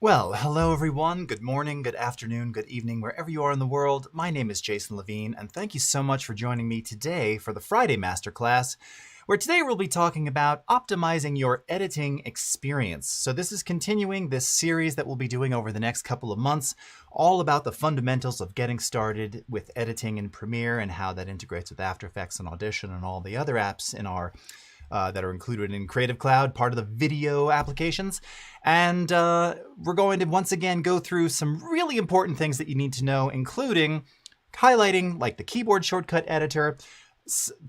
Well, hello everyone. Good morning, good afternoon, good evening, wherever you are in the world. My name is Jason Levine, and thank you so much for joining me today for the Friday Masterclass, where today we'll be talking about optimizing your editing experience. So this is continuing this series that we'll be doing over the next couple of months, all about the fundamentals of getting started with editing in Premiere and how that integrates with After Effects and Audition and all the other apps in our that are included in Creative Cloud, part of the video applications. And we're going to once again go through some really important things that you need to know, including highlighting like the keyboard shortcut editor,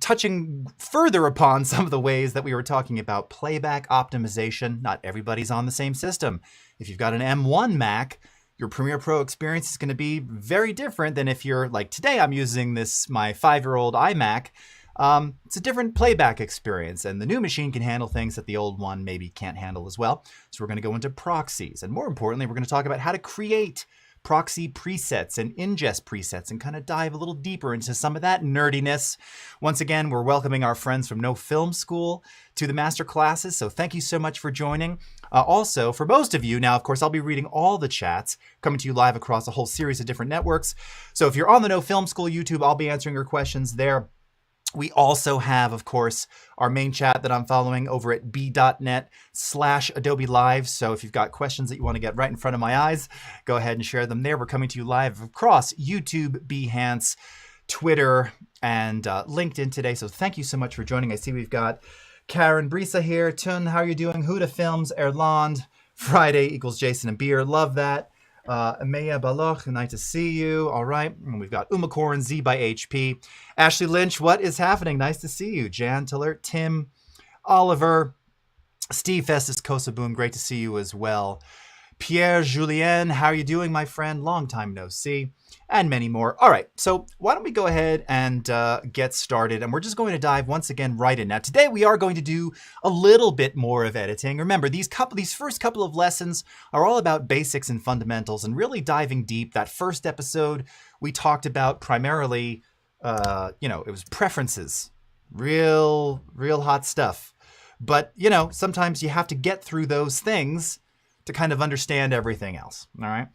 touching further upon some of the ways that we were talking about playback optimization. Not everybody's on the same system. If you've got an M1 Mac, your Premiere Pro experience is going to be very different than if you're like today I'm using my 5-year-old iMac. It's a different playback experience, and the new machine can handle things that the old one maybe can't handle as well. So we're going to go into proxies, and more importantly, we're going to talk about how to create proxy presets and ingest presets and kind of dive a little deeper into some of that nerdiness. Once again, we're welcoming our friends from No Film School to the master classes, so thank you so much for joining. Also, for most of you, now of course I'll be reading all the chats coming to you live across a whole series of different networks. So if you're on the No Film School YouTube, I'll be answering your questions there. We also have, of course, our main chat that I'm following over at b.net/Adobe Live. So if you've got questions that you want to get right in front of my eyes, go ahead and share them there. We're coming to you live across YouTube, Behance, Twitter, and LinkedIn today. So thank you so much for joining. I see we've got Karen Brisa here. Tun, how are you doing? Huda Films, Erland, Friday equals Jason and Beer. Love that. Amaya Baloch, nice to see you. All right. And we've got Umacorn, Z by HP. Ashley Lynch, what is happening? Nice to see you. Jan Tiller, Tim, Oliver, Steve Festus, Kosaboom, great to see you as well. Pierre Julien, how are you doing, my friend? Long time no see. And many more. All right, so why don't we go ahead and get started, and we're just going to dive once again right in. Now, today we are going to do a little bit more of editing. Remember, these first couple of lessons are all about basics and fundamentals and really diving deep. That first episode, we talked about primarily, it was preferences, real hot stuff. But, sometimes you have to get through those things to kind of understand everything else, all right?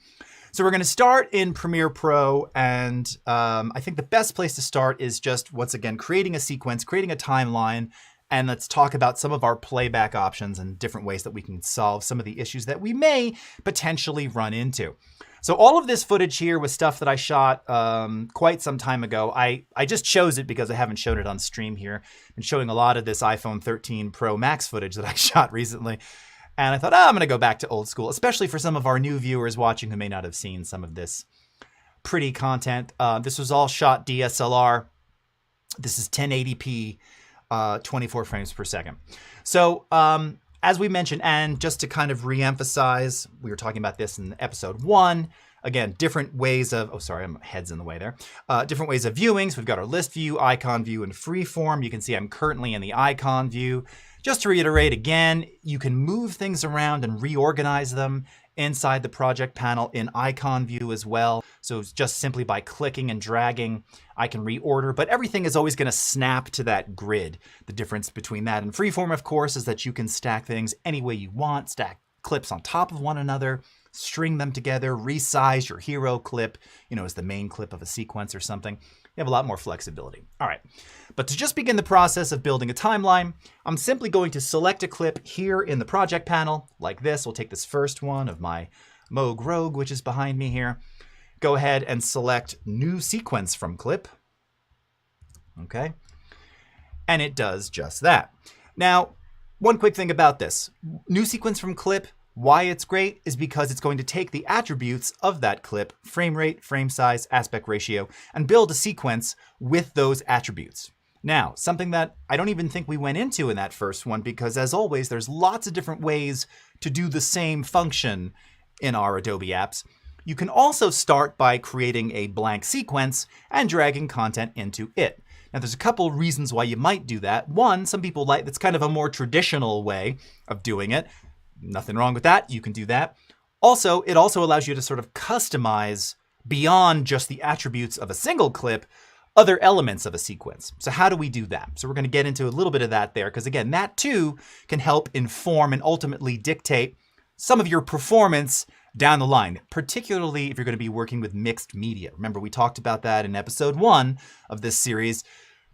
So we're going to start in Premiere Pro, and I think the best place to start is just, once again, creating a sequence, creating a timeline, and let's talk about some of our playback options and different ways that we can solve some of the issues that we may potentially run into. So all of this footage here was stuff that I shot quite some time ago. I just chose it because I haven't shown it on stream here. I've been showing a lot of this iPhone 13 Pro Max footage that I shot recently. And I thought, I'm going to go back to old school, especially for some of our new viewers watching who may not have seen some of this pretty content. This was all shot DSLR. This is 1080p, 24 frames per second. So as we mentioned, and just to kind of reemphasize, we were talking about this in episode 1. Again, different ways of, my head's in the way there. Different ways of viewing. So we've got our list view, icon view, and freeform. You can see I'm currently in the icon view. Just to reiterate again, you can move things around and reorganize them inside the project panel in icon view as well. So it's just simply by clicking and dragging, I can reorder, but everything is always going to snap to that grid. The difference between that and freeform, of course, is that you can stack things any way you want, stack clips on top of one another, string them together, resize your hero clip, as the main clip of a sequence or something. You have a lot more flexibility. All right, but to just begin the process of building a timeline, I'm simply going to select a clip here in the project panel like this. We'll take this first one of my Moog Rogue, which is behind me here. Go ahead and select new sequence from clip. Okay, and it does just that. Now, one quick thing about this. New sequence from clip, why it's great is because it's going to take the attributes of that clip, frame rate, frame size, aspect ratio, and build a sequence with those attributes. Now, something that I don't even think we went into in that first one, because as always, there's lots of different ways to do the same function in our Adobe apps. You can also start by creating a blank sequence and dragging content into it. Now, there's a couple reasons why you might do that. One, some people like, that's kind of a more traditional way of doing it. Nothing wrong with that. You can do that. Also, it also allows you to sort of customize beyond just the attributes of a single clip, other elements of a sequence. So how do we do that? So we're going to get into a little bit of that there, because again, that too can help inform and ultimately dictate some of your performance down the line, particularly if you're going to be working with mixed media. Remember, we talked about that in episode 1 of this series.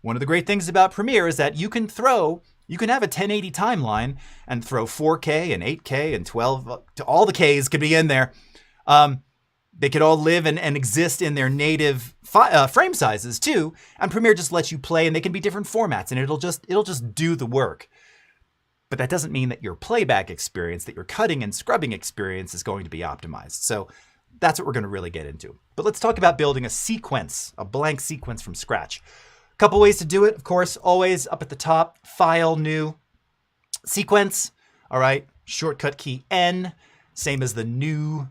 One of the great things about Premiere is that you can have a 1080 timeline and throw 4K and 8K and 12, all the Ks could be in there. They could all live and exist in their native frame sizes too. And Premiere just lets you play, and they can be different formats, and it'll just do the work. But that doesn't mean that your playback experience, that your cutting and scrubbing experience is going to be optimized. So that's what we're going to really get into. But let's talk about building a sequence, a blank sequence from scratch. A couple ways to do it, of course, always up at the top, File, New, Sequence. All right, shortcut key N, same as the new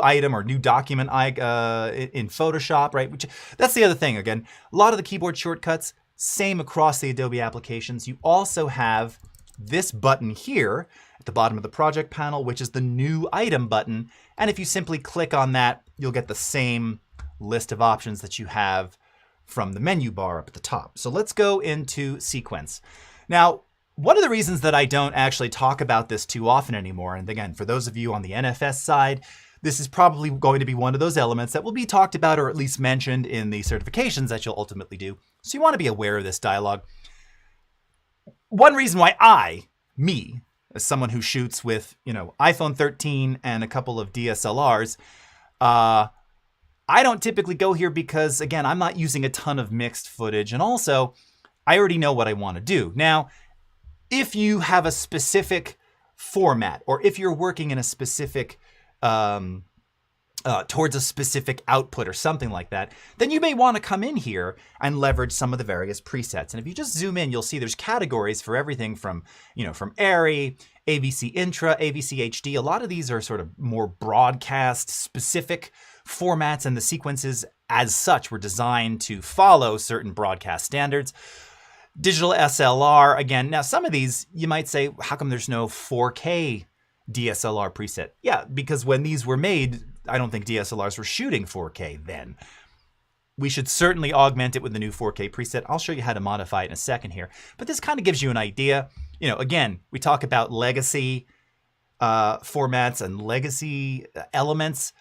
item or new document in Photoshop, right? That's the other thing. Again, a lot of the keyboard shortcuts, same across the Adobe applications. You also have this button here at the bottom of the project panel, which is the new item button. And if you simply click on that, you'll get the same list of options that you have from the menu bar up at the top. So let's go into sequence. Now, one of the reasons that I don't actually talk about this too often anymore, and again, for those of you on the NFS side, this is probably going to be one of those elements that will be talked about or at least mentioned in the certifications that you'll ultimately do. So you want to be aware of this dialogue. One reason why me, as someone who shoots with, iPhone 13 and a couple of DSLRs, I don't typically go here because, again, I'm not using a ton of mixed footage. And also, I already know what I want to do. Now, if you have a specific format, or if you're working in a specific towards a specific output or something like that, then you may want to come in here and leverage some of the various presets. And if you just zoom in, you'll see there's categories for everything from ARRI, AVC Intra, AVC HD. A lot of these are sort of more broadcast specific formats, and the sequences as such were designed to follow certain broadcast standards. Digital SLR, again, now some of these you might say, how come there's no 4K DSLR preset? Yeah, because when these were made, I don't think DSLRs were shooting 4K then. We should certainly augment it with the new 4K preset. I'll show you how to modify it in a second here. But this kind of gives you an idea. Again, we talk about legacy formats and legacy elements.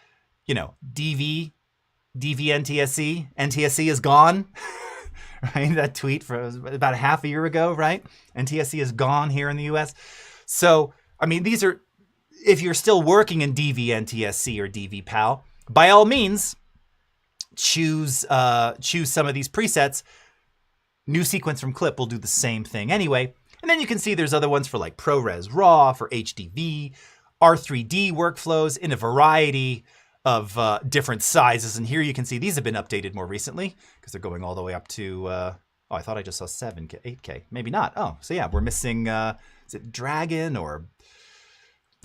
DV NTSC. NTSC is gone. Right? That tweet from about half a year ago, right? NTSC is gone here in the US. So, these are, if you're still working in DV NTSC or DV PAL, by all means, choose some of these presets. New sequence from clip will do the same thing anyway. And then you can see there's other ones for like ProRes RAW, for HDV, R3D workflows in a variety of different sizes. And here you can see these have been updated more recently because they're going all the way up to, I thought I just saw 7K, 8K. Maybe not. Oh, so yeah, we're missing, is it Dragon or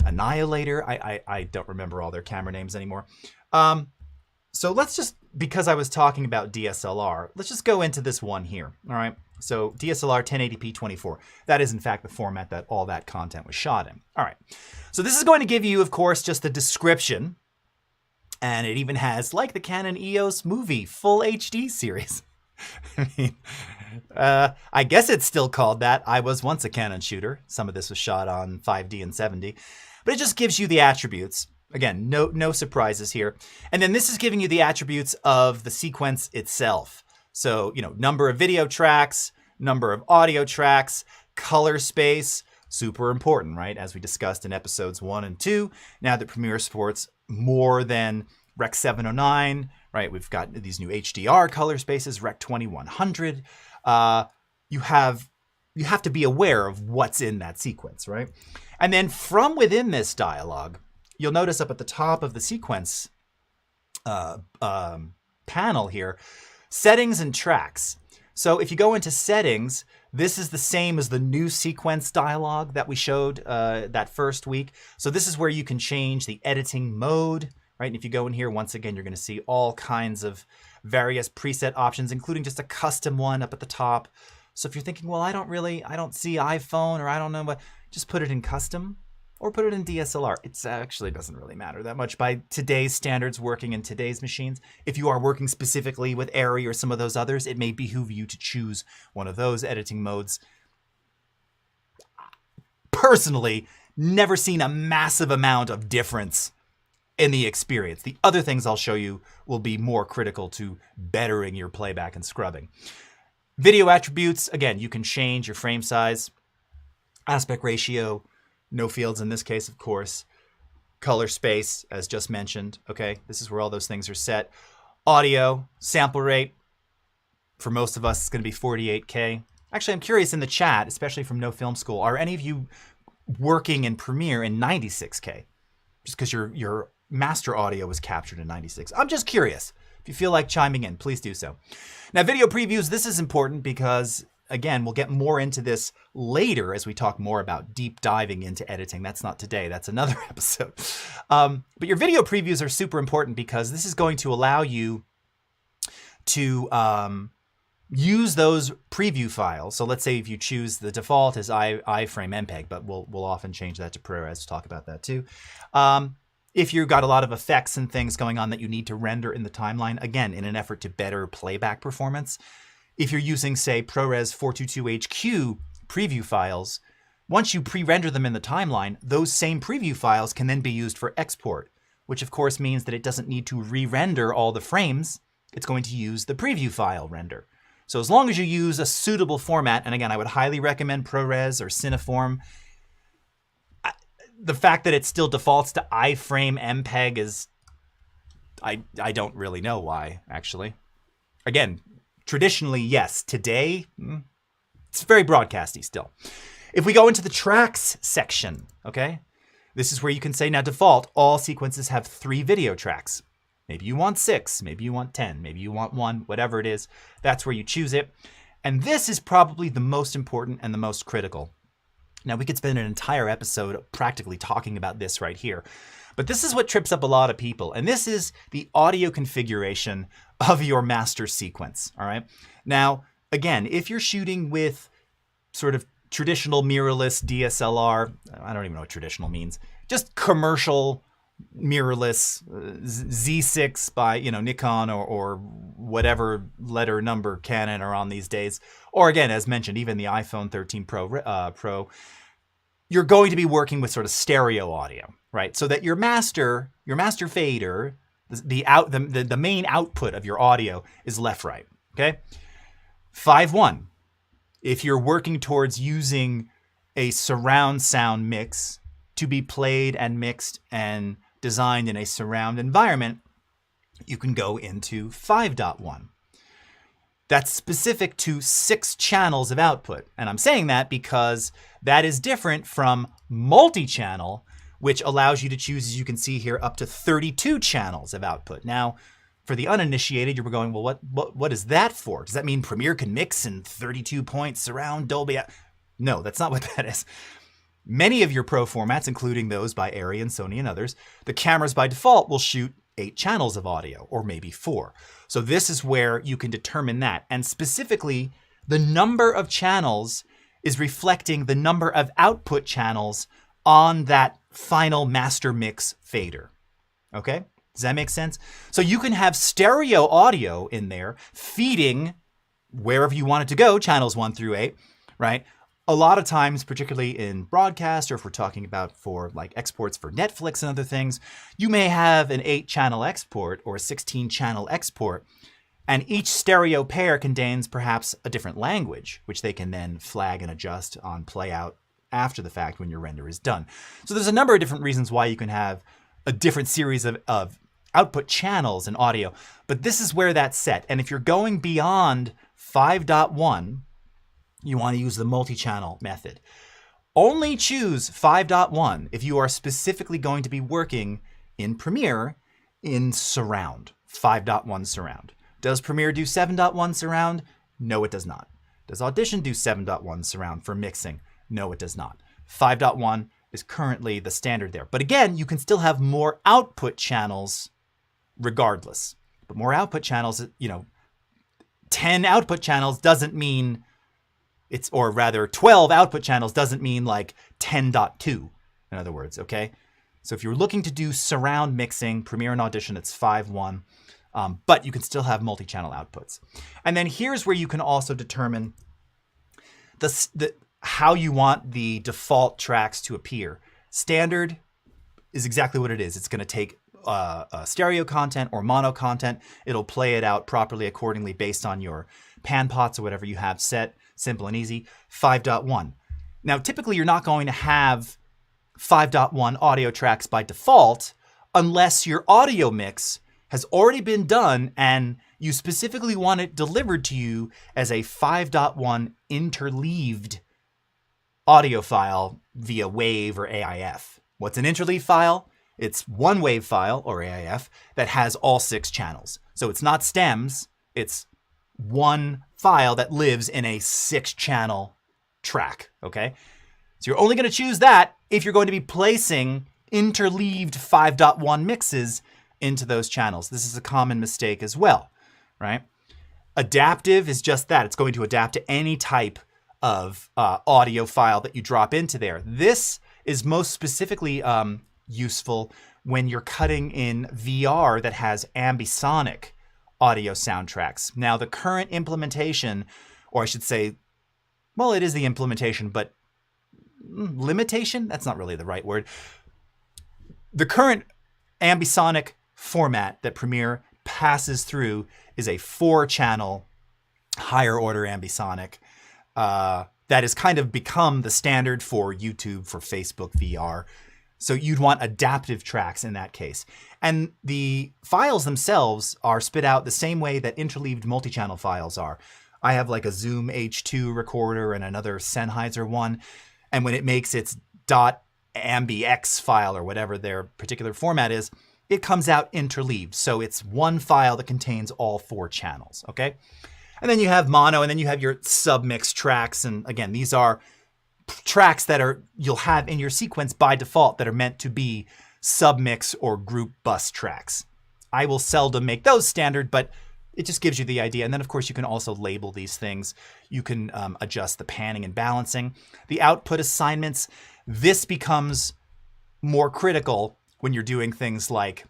Annihilator? I don't remember all their camera names anymore. So let's just, because I was talking about DSLR, let's just go into this one here. All right. So DSLR 1080p 24. That is in fact the format that all that content was shot in. All right. So this is going to give you, of course, just a description. And it even has, like the Canon EOS movie, full HD series. I guess it's still called that. I was once a Canon shooter. Some of this was shot on 5D and 7D. But it just gives you the attributes. Again, no surprises here. And then this is giving you the attributes of the sequence itself. So, number of video tracks, number of audio tracks, color space, super important, right? As we discussed in episodes 1 and 2, now that Premiere supports more than Rec 709, right? We've got these new HDR color spaces, Rec 2100. You have to be aware of what's in that sequence, right? And then from within this dialog, you'll notice up at the top of the sequence panel here, settings and tracks. So if you go into settings, this is the same as the new sequence dialog that we showed that first week. So this is where you can change the editing mode, right? And if you go in here, once again, you're going to see all kinds of various preset options, including just a custom one up at the top. So if you're thinking, well, I don't see iPhone, or I don't know what, just put it in custom or put it in DSLR. It actually doesn't really matter that much by today's standards working in today's machines. If you are working specifically with ARRI or some of those others, it may behoove you to choose one of those editing modes. Personally, never seen a massive amount of difference in the experience. The other things I'll show you will be more critical to bettering your playback and scrubbing. Video attributes, again, you can change your frame size, aspect ratio, no fields in this case, of course, color space, as just mentioned, okay? This is where all those things are set. Audio, sample rate, for most of us, it's going to be 48K. Actually, I'm curious in the chat, especially from No Film School, are any of you working in Premiere in 96K? Just because your master audio was captured in 96. I'm just curious. If you feel like chiming in, please do so. Now, video previews, this is important because, again, we'll get more into this later as we talk more about deep diving into editing. That's not today. That's another episode. But your video previews are super important because this is going to allow you to use those preview files. So let's say if you choose the default as iframe MPEG, but we'll often change that to ProRes to talk about that too. If you've got a lot of effects and things going on that you need to render in the timeline, again, in an effort to better playback performance, if you're using, say, ProRes 422HQ preview files, once you pre-render them in the timeline, those same preview files can then be used for export, which of course means that it doesn't need to re-render all the frames. It's going to use the preview file render. So as long as you use a suitable format, and again, I would highly recommend ProRes or Cineform. The fact that it still defaults to iframe MPEG is, I don't really know why, actually. Again, traditionally, yes. Today, it's very broadcasty still. If we go into the tracks section, okay, this is where you can say, now default, all sequences have 3 video tracks. Maybe you want 6, maybe you want 10, maybe you want 1, whatever it is. That's where you choose it. And this is probably the most important and the most critical. Now, we could spend an entire episode practically talking about this right here. But this is what trips up a lot of people. And this is the audio configuration of your master sequence, all right? Now, again, if you're shooting with sort of traditional mirrorless DSLR, I don't even know what traditional means, just commercial mirrorless Z6 by Nikon or whatever letter number Canon are on these days, or again, as mentioned, even the iPhone 13 Pro, you're going to be working with sort of stereo audio, right? So that your master fader, the main output of your audio is left-right, okay? 5.1, if you're working towards using a surround sound mix to be played and mixed and designed in a surround environment, you can go into 5.1. That's specific to 6 channels of output. And I'm saying that because that is different from multi-channel, which allows you to choose, as you can see here, up to 32 channels of output. Now, for the uninitiated, you're going, well, what is that for? Does that mean Premiere can mix in 32 points surround Dolby? No, that's not what that is. Many of your pro formats, including those by Arri and Sony and others, the cameras by default will shoot 8 channels of audio, or maybe 4. So this is where you can determine that. And specifically, the number of channels is reflecting the number of output channels on that final master mix fader. Okay? Does that make sense? So you can have stereo audio in there feeding wherever you want it to go, channels 1 through 8, right? A lot of times, particularly in broadcast, or if we're talking about for like exports for Netflix and other things, you may have an 8-channel export or a 16-channel export, and each stereo pair contains perhaps a different language, which they can then flag and adjust on playout after the fact when your render is done. So there's a number of different reasons why you can have a different series of output channels in audio, but this is where that's set. And if you're going beyond 5.1, you want to use the multi-channel method. Only choose 5.1 if you are specifically going to be working in Premiere in surround, 5.1 surround. Does Premiere do 7.1 surround? No, it does not. Does Audition do 7.1 surround for mixing? No, it does not. 5.1 is currently the standard there. But again, you can still have more output channels regardless. But more output channels, 10 output channels doesn't mean or rather 12 output channels doesn't mean like 10.2, in other words, okay? So if you're looking to do surround mixing, Premiere and Audition, it's 5.1, but you can still have multi-channel outputs. And then here's where you can also determine how you want the default tracks to appear. Standard is exactly what it is. It's going to take stereo content or mono content, it'll play it out properly accordingly based on your pan pots or whatever you have set. Simple and easy. 5.1. Now, typically you're not going to have 5.1 audio tracks by default unless your audio mix has already been done and you specifically want it delivered to you as a 5.1 interleaved audio file via WAV or AIF. What's an interleave file? It's one WAV file, or AIF, that has all 6 channels. So it's not stems, it's one file that lives in a 6-channel track, okay? So you're only going to choose that if you're going to be placing interleaved 5.1 mixes into those channels. This is a common mistake as well, right? Adaptive is just that. It's going to adapt to any type of audio file that you drop into there. This is most specifically useful when you're cutting in VR that has ambisonic audio soundtracks. Now, the current implementation, or I should say, well, it is the implementation, but limitation? That's not really the right word. The current ambisonic format that Premiere passes through is a 4-channel higher order ambisonic that has kind of become the standard for YouTube, for Facebook VR. So you'd want adaptive tracks in that case. And the files themselves are spit out the same way that interleaved multi-channel files are. I have like a Zoom H2 recorder and another Sennheiser one. And when it makes its .ambix file or whatever their particular format is, it comes out interleaved. So it's one file that contains all 4 channels, okay? And then you have mono, and then you have your submix tracks. And again, these are tracks that you'll have in your sequence by default that are meant to be submix or group bus tracks. I will seldom make those standard, but it just gives you the idea. And then, of course, you can also label these things. You can adjust the panning and balancing. The output assignments, this becomes more critical when you're doing things like,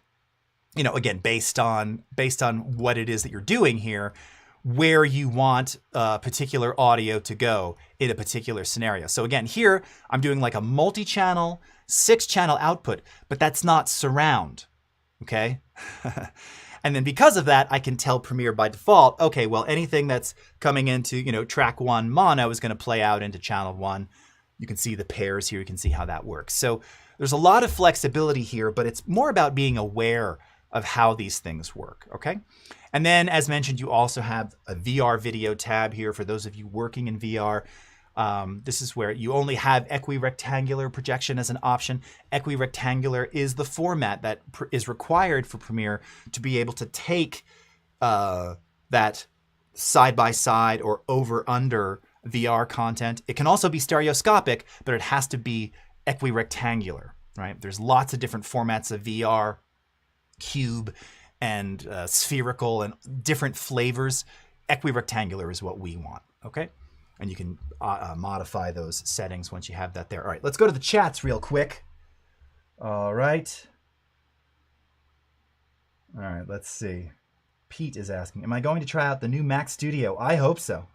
you know, again, based on what it is that you're doing here, where you want particular audio to go in a particular scenario. So again, here I'm doing like a multi-channel, 6-channel output, but that's not surround, okay? And then because of that, I can tell Premiere by default, okay, well, anything that's coming into, you know, track 1 mono is going to play out into channel 1. You can see the pairs here. You can see how that works. So there's a lot of flexibility here, but it's more about being aware of how these things work, okay? And then, as mentioned, you also have a VR video tab here for those of you working in VR. This is where you only have equirectangular projection as an option. Equirectangular is the format that is required for Premiere to be able to take that side-by-side or over-under VR content. It can also be stereoscopic, but it has to be equirectangular, right? There's lots of different formats of VR, cube, and spherical, and different flavors. Equirectangular is what we want, okay? And you can modify those settings once you have that there. All right, let's go to the chats real quick. All right. All right, let's see. Pete is asking, am I going to try out the new Mac Studio? I hope so.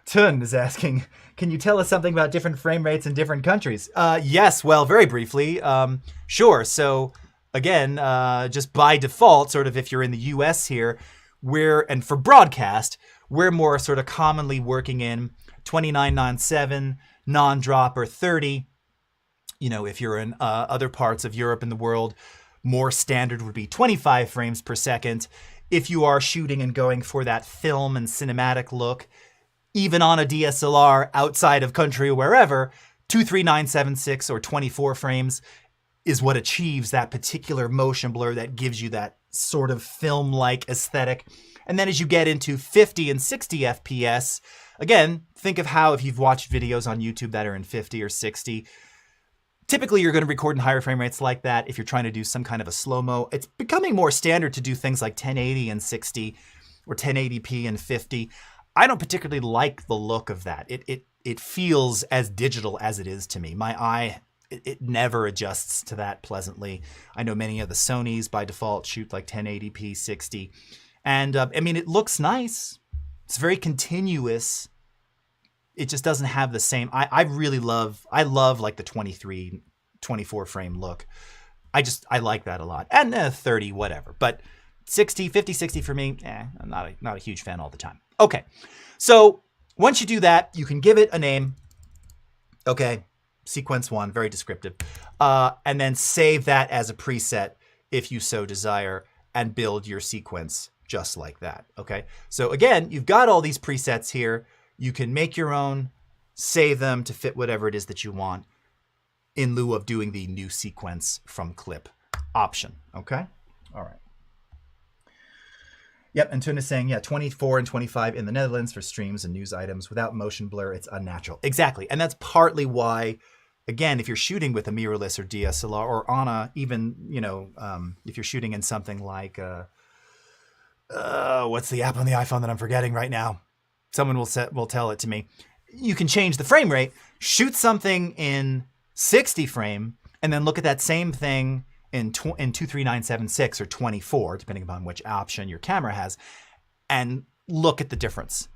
Tun is asking, can you tell us something about different frame rates in different countries? Yes, well, very briefly. Sure. So again, just by default, sort of if you're in the US here, and for broadcast, we're more sort of commonly working in 29.97, non-drop, or 30. You know, if you're in other parts of Europe and the world, more standard would be 25 frames per second. If you are shooting and going for that film and cinematic look, even on a DSLR outside of country or wherever, 23976 or 24 frames is what achieves that particular motion blur that gives you that sort of film-like aesthetic. And then as you get into 50 and 60 FPS, again, think of how if you've watched videos on YouTube that are in 50 or 60, typically you're going to record in higher frame rates like that if you're trying to do some kind of a slow-mo. It's becoming more standard to do things like 1080 and 60 or 1080p and 50. I don't particularly like the look of that. It feels as digital as it is to me. My eye, it never adjusts to that pleasantly. I know many of the Sonys by default shoot like 1080p 60. And I mean, it looks nice. It's very continuous. It just doesn't have the same, I love like the 23 24 frame look. I like that a lot. And 30, whatever. But 60, 50, 60 for me, I'm not a huge fan all the time. Okay, so once you do that, you can give it a name. Okay, sequence 1, very descriptive. And then save that as a preset if you so desire and build your sequence just like that, okay? So again, you've got all these presets here. You can make your own, save them to fit whatever it is that you want in lieu of doing the new sequence from clip option, okay? All right. Yep, and Tuna is saying, yeah, 24 and 25 in the Netherlands for streams and news items. Without motion blur, it's unnatural. Exactly, and that's partly why, again, if you're shooting with a mirrorless or DSLR or on a, even, you know, if you're shooting in something like, what's the app on the iPhone that I'm forgetting right now? Someone will tell it to me. You can change the frame rate, shoot something in 60 frame, and then look at that same thing in 23976 or 24, depending upon which option your camera has, and look at the difference.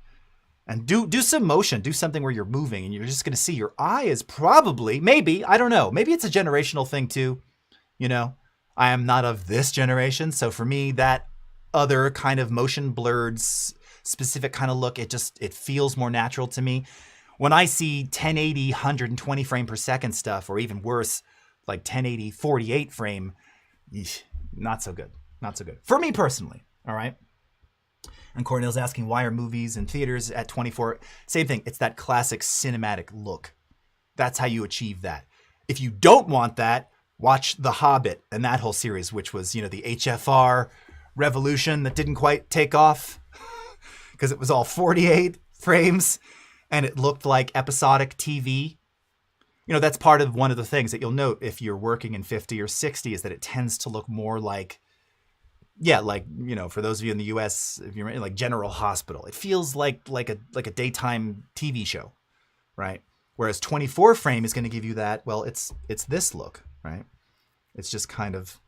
And do some motion, do something where you're moving, and you're just going to see your eye is probably, maybe, I don't know, maybe it's a generational thing too. You know, I am not of this generation, so for me, that other kind of motion blurred, specific kind of look, it feels more natural to me. When I see 1080, 120 frame per second stuff, or even worse, like 1080, 48 frame, not so good. Not so good. For me personally, all right? And Cornell's asking, why are movies and theaters at 24? Same thing. It's that classic cinematic look. That's how you achieve that. If you don't want that, watch The Hobbit and that whole series, which was, you know, the HFR revolution that didn't quite take off because it was all 48 frames and it looked like episodic TV. You know, that's part of one of the things that you'll note if you're working in 50 or 60 is that it tends to look more like, yeah, like, you know, for those of you in the US, if you're in like General Hospital, it feels like a daytime TV show, right? Whereas 24 frame is going to give you that, well, it's this look, right? It's just kind of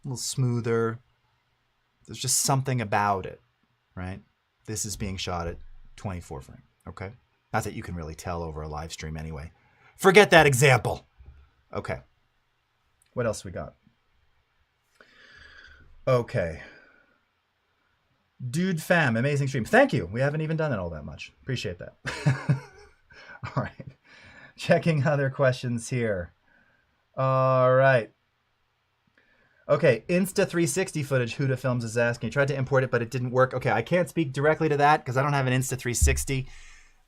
a little smoother. There's just something about it, right? This is being shot at 24 frame, okay? Not that you can really tell over a live stream anyway. Forget that example. Okay. What else we got? Okay. Dude fam, amazing stream. Thank you. We haven't even done it all that much. Appreciate that. All right. Checking other questions here. All right. Okay, Insta360 footage, Huda Films is asking. He tried to import it, but it didn't work. Okay, I can't speak directly to that because I don't have an Insta360.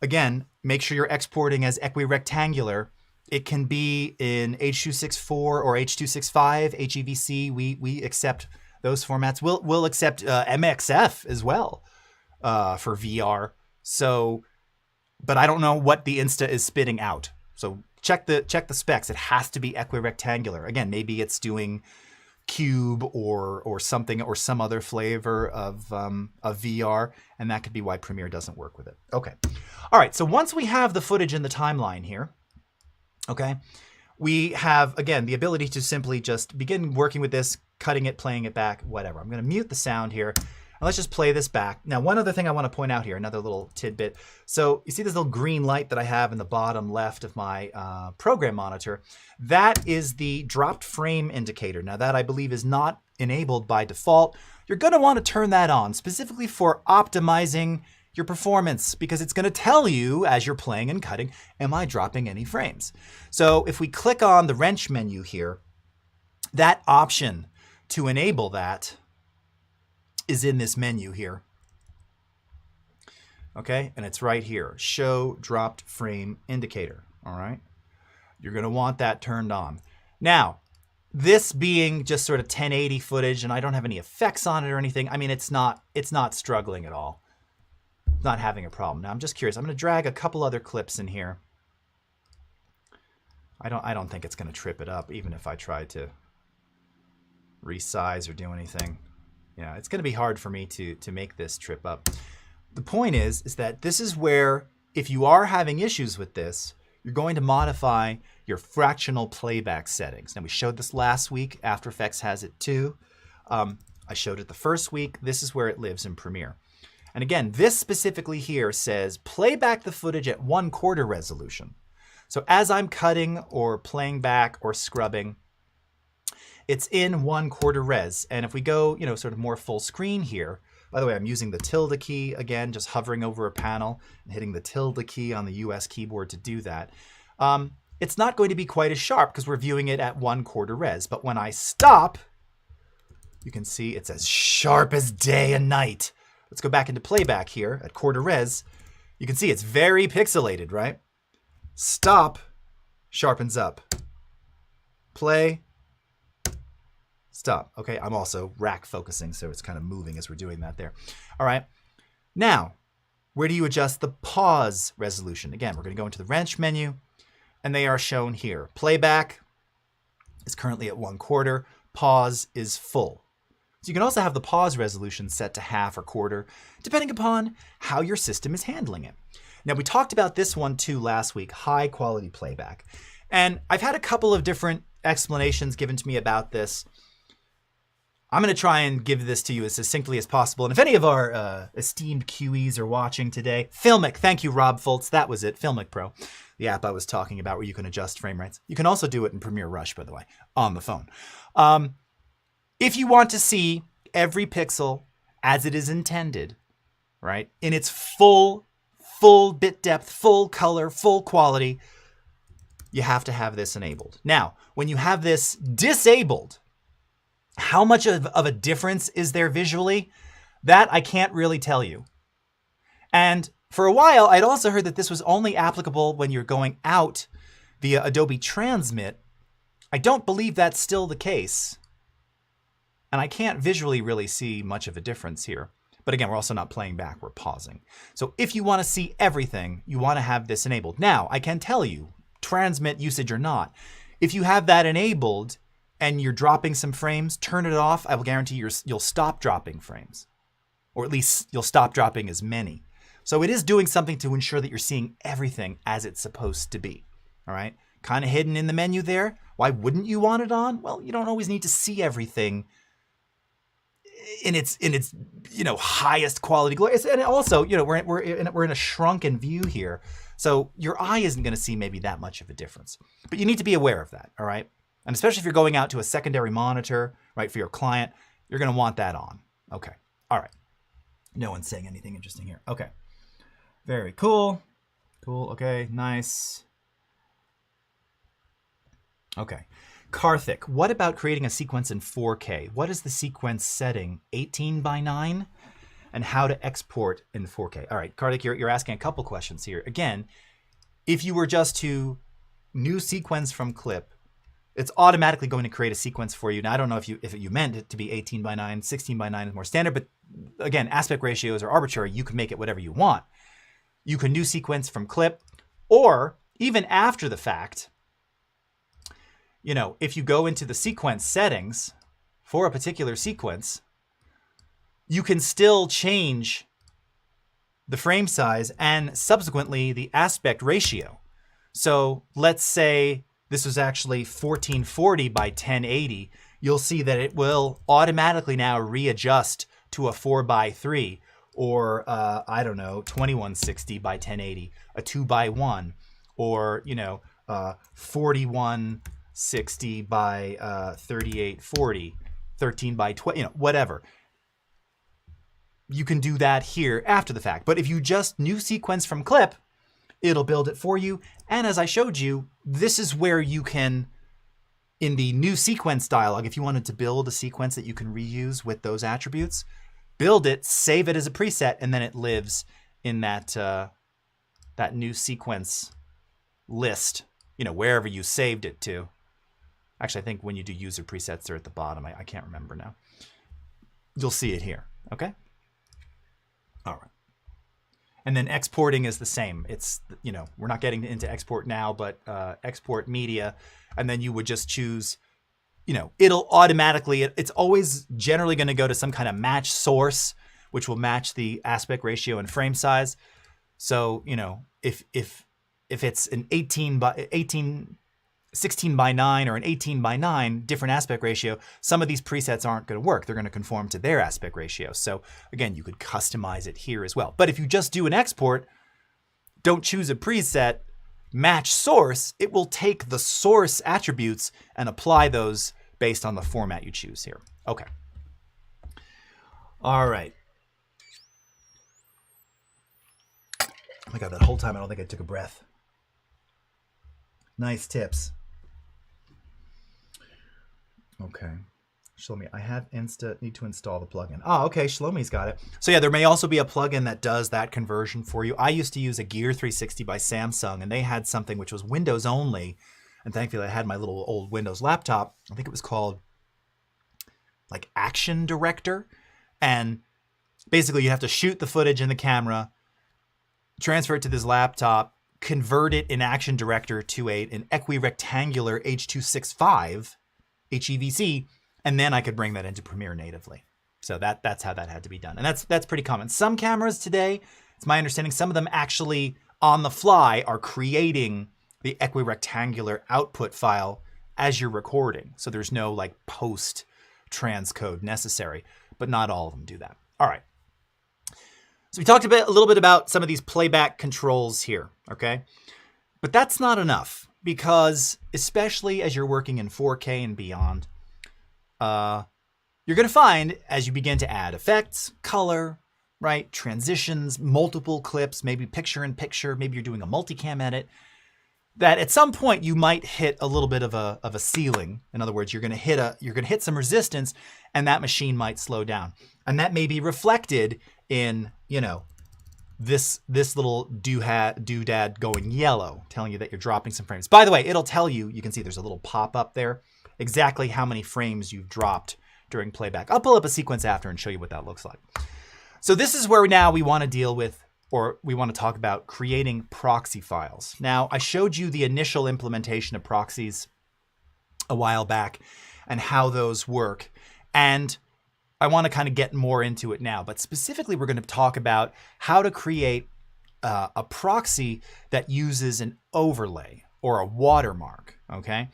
Again, make sure you're exporting as equirectangular. It can be in H.264 or H.265, HEVC. We accept those formats. We'll accept MXF as well for VR. So, but I don't know what the Insta is spitting out. So check the specs. It has to be equirectangular. Again, maybe it's doing cube or something or some other flavor of VR, and that could be why Premiere doesn't work with it. Okay. All right, so once we have the footage in the timeline here, okay, we have, again, the ability to simply just begin working with this, cutting it, playing it back, whatever. I'm going to mute the sound here, and let's just play this back. Now, one other thing I want to point out here, another little tidbit. So you see this little green light that I have in the bottom left of my program monitor? That is the dropped frame indicator. Now, that I believe is not enabled by default. You're going to want to turn that on, specifically for optimizing your performance, because it's going to tell you as you're playing and cutting, am I dropping any frames? So if we click on the wrench menu here, that option to enable that is in this menu here. Okay, and it's right here, show dropped frame indicator. All right, you're going to want that turned on. Now, this being just sort of 1080 footage, and I don't have any effects on it or anything. I mean, it's not struggling at all. Not having a problem. Now I'm just curious. I'm going to drag a couple other clips in here. I don't think it's going to trip it up, even if I try to resize or do anything. Yeah, it's going to be hard for me to make this trip up. The point is that this is where, if you are having issues with this, you're going to modify your fractional playback settings. Now we showed this last week. After Effects has it too. I showed it the first week. This is where it lives in Premiere. And again, this specifically here says play back the footage at 1/4 resolution. So as I'm cutting or playing back or scrubbing, it's in 1/4 res. And if we go, sort of more full screen here, by the way, I'm using the tilde key again, just hovering over a panel and hitting the tilde key on the US keyboard to do that. It's not going to be quite as sharp because we're viewing it at 1/4 res. But when I stop, you can see it's as sharp as day and night. Let's go back into playback here at 1/4 res. You can see it's very pixelated, right? Stop, sharpens up. Play, stop. Okay, I'm also rack focusing, so it's kind of moving as we're doing that there. All right, now, where do you adjust the pause resolution? Again, we're going to go into the wrench menu, and they are shown here. Playback is currently at 1/4. Pause is full. So you can also have the pause resolution set to 1/2 or 1/4, depending upon how your system is handling it. Now, we talked about this one too last week, high quality playback. And I've had a couple of different explanations given to me about this. I'm going to try and give this to you as succinctly as possible. And if any of our esteemed QEs are watching today, Filmic, thank you, Rob Foltz. That was it, Filmic Pro, the app I was talking about where you can adjust frame rates. You can also do it in Premiere Rush, by the way, on the phone. If you want to see every pixel as it is intended, right, in its full bit depth, full color, full quality, you have to have this enabled. Now, when you have this disabled, how much of a difference is there visually? That I can't really tell you. And for a while, I'd also heard that this was only applicable when you're going out via Adobe Transmit. I don't believe that's still the case. And I can't visually really see much of a difference here. But again, we're also not playing back, we're pausing. So if you want to see everything, you want to have this enabled. Now, I can tell you, transmit usage or not, if you have that enabled and you're dropping some frames, turn it off. I will guarantee you'll stop dropping frames. Or at least you'll stop dropping as many. So it is doing something to ensure that you're seeing everything as it's supposed to be. All right? Kind of hidden in the menu there. Why wouldn't you want it on? Well, you don't always need to see everything in its highest quality glory. And also, we're in a shrunken view here, so your eye isn't going to see maybe that much of a difference. But you need to be aware of that, all right? And especially if you're going out to a secondary monitor, right, for your client, you're going to want that on. Okay, all right. No one's saying anything interesting here. Okay, very cool. Cool. Okay, nice. Okay. Karthik, what about creating a sequence in 4K? What is the sequence setting? 18:9? And how to export in 4K? All right, Karthik, you're asking a couple questions here. Again, if you were just to new sequence from clip, it's automatically going to create a sequence for you. Now, I don't know if you meant it to be 18:9, 16:9 is more standard, but again, aspect ratios are arbitrary. You can make it whatever you want. You can new sequence from clip, or even after the fact, if you go into the sequence settings for a particular sequence, you can still change the frame size and subsequently the aspect ratio. So let's say this was actually 1440 by 1080. You'll see that it will automatically now readjust to a 4:3 or, 2160 by 1080, a 2:1, or, 4160 by 3840, 13:12, whatever. You can do that here after the fact. But if you just new sequence from clip, it'll build it for you. And as I showed you, this is where you can, in the new sequence dialog, if you wanted to build a sequence that you can reuse with those attributes, build it, save it as a preset, and then it lives in that new sequence list, wherever you saved it to. Actually, I think when you do user presets, they're at the bottom. I can't remember now. You'll see it here, okay? All right. And then exporting is the same. It's, we're not getting into export now, but export media. And then you would just choose, it'll automatically, it's always generally going to go to some kind of match source, which will match the aspect ratio and frame size. So, if it's an 16:9 or an 18:9, different aspect ratio, some of these presets aren't going to work. They're going to conform to their aspect ratio. So again, you could customize it here as well. But if you just do an export, don't choose a preset, match source, it will take the source attributes and apply those based on the format you choose here. Okay. All right. Oh my God, that whole time I don't think I took a breath. Nice tips. Okay. Shlomi, I have need to install the plugin. Oh, okay, Shlomi's got it. So yeah, there may also be a plugin that does that conversion for you. I used to use a Gear 360 by Samsung, and they had something which was Windows only. And thankfully I had my little old Windows laptop. I think it was called like Action Director. And basically you have to shoot the footage in the camera, transfer it to this laptop, convert it in Action Director to an equirectangular H.265 HEVC, and then I could bring that into Premiere natively. So that's how that had to be done. And that's pretty common. Some cameras today, it's my understanding, some of them actually on the fly are creating the equirectangular output file as you're recording. So there's no like post transcode necessary, but not all of them do that. All right. So we talked a little bit about some of these playback controls here, okay? But that's not enough, because especially as you're working in 4K and beyond, you're going to find as you begin to add effects, color, right, transitions, multiple clips, maybe picture in picture, maybe you're doing a multicam edit, that at some point you might hit a little bit of a ceiling. In other words, you're going to hit some resistance, and that machine might slow down, and that may be reflected in, you know, this little doodad going yellow, telling you that you're dropping some frames. By the way, it'll tell you, you can see there's a little pop up there, exactly how many frames you've dropped during playback. I'll pull up a sequence after and show you what that looks like. So this is where now we want to deal with, or we want to talk about creating proxy files. Now, I showed you the initial implementation of proxies a while back and how those work. And I want to kind of get more into it now, but specifically we're going to talk about how to create a proxy that uses an overlay or a watermark, okay?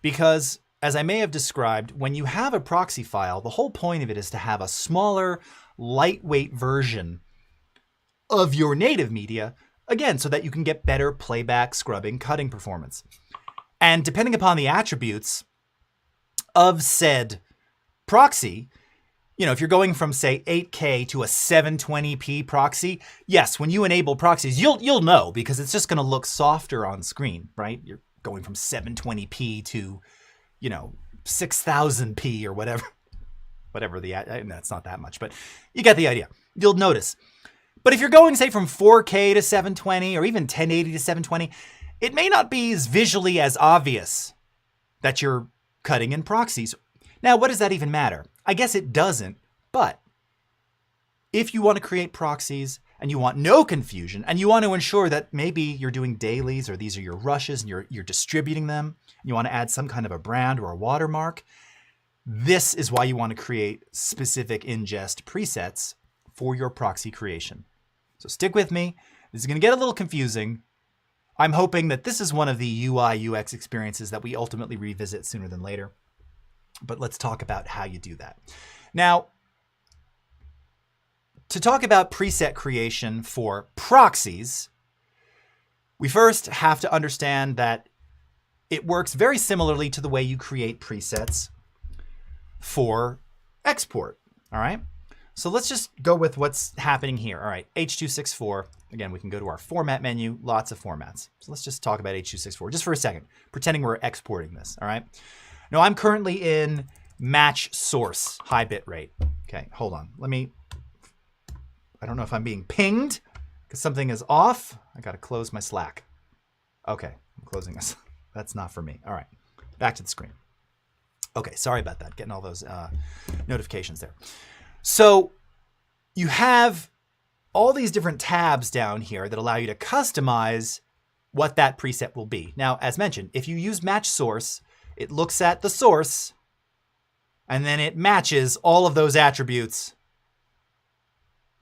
Because as I may have described, when you have a proxy file, the whole point of it is to have a smaller, lightweight version of your native media, again, so that you can get better playback, scrubbing, cutting performance. And depending upon the attributes of said proxy, you know, if you're going from, say, 8K to a 720p proxy, yes, when you enable proxies, you'll know, because it's just going to look softer on screen, right? You're going from 720p to, you know, 6000p or whatever that's not that much, but you get the idea. You'll notice. But if you're going, say, from 4K to 720 or even 1080 to 720, it may not be as visually as obvious that you're cutting in proxies. Now, what does that even matter? I guess it doesn't, but if you want to create proxies and you want no confusion and you want to ensure that maybe you're doing dailies or these are your rushes and you're distributing them, and you want to add some kind of a brand or a watermark, this is why you want to create specific ingest presets for your proxy creation. So stick with me. This is going to get a little confusing. I'm hoping that this is one of the UI UX experiences that we ultimately revisit sooner than later. But let's talk about how you do that. Now, to talk about preset creation for proxies, we first have to understand that it works very similarly to the way you create presets for export, all right? So let's just go with what's happening here. All right, H.264, again, we can go to our format menu, lots of formats. So let's just talk about H.264 just for a second, pretending we're exporting this, all right? Now, I'm currently in match source, high bit rate. Okay, hold on. I don't know if I'm being pinged because something is off. I got to close my Slack. Okay, I'm closing this. That's not for me. All right, back to the screen. Okay, sorry about that, getting all those notifications there. So you have all these different tabs down here that allow you to customize what that preset will be. Now, as mentioned, if you use match source, it looks at the source, and then it matches all of those attributes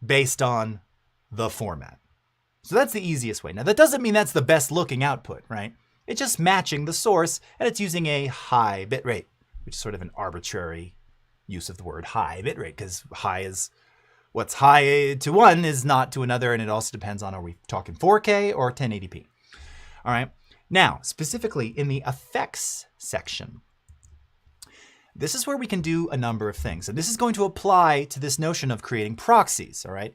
based on the format. So that's the easiest way. Now, that doesn't mean that's the best looking output, right? It's just matching the source, and it's using a high bit rate, which is sort of an arbitrary use of the word high bit rate, because high is what's high to one is not to another, and it also depends on, are we talking 4K or 1080p? All right. Now, specifically in the effects section, this is where we can do a number of things. And this is going to apply to this notion of creating proxies, all right?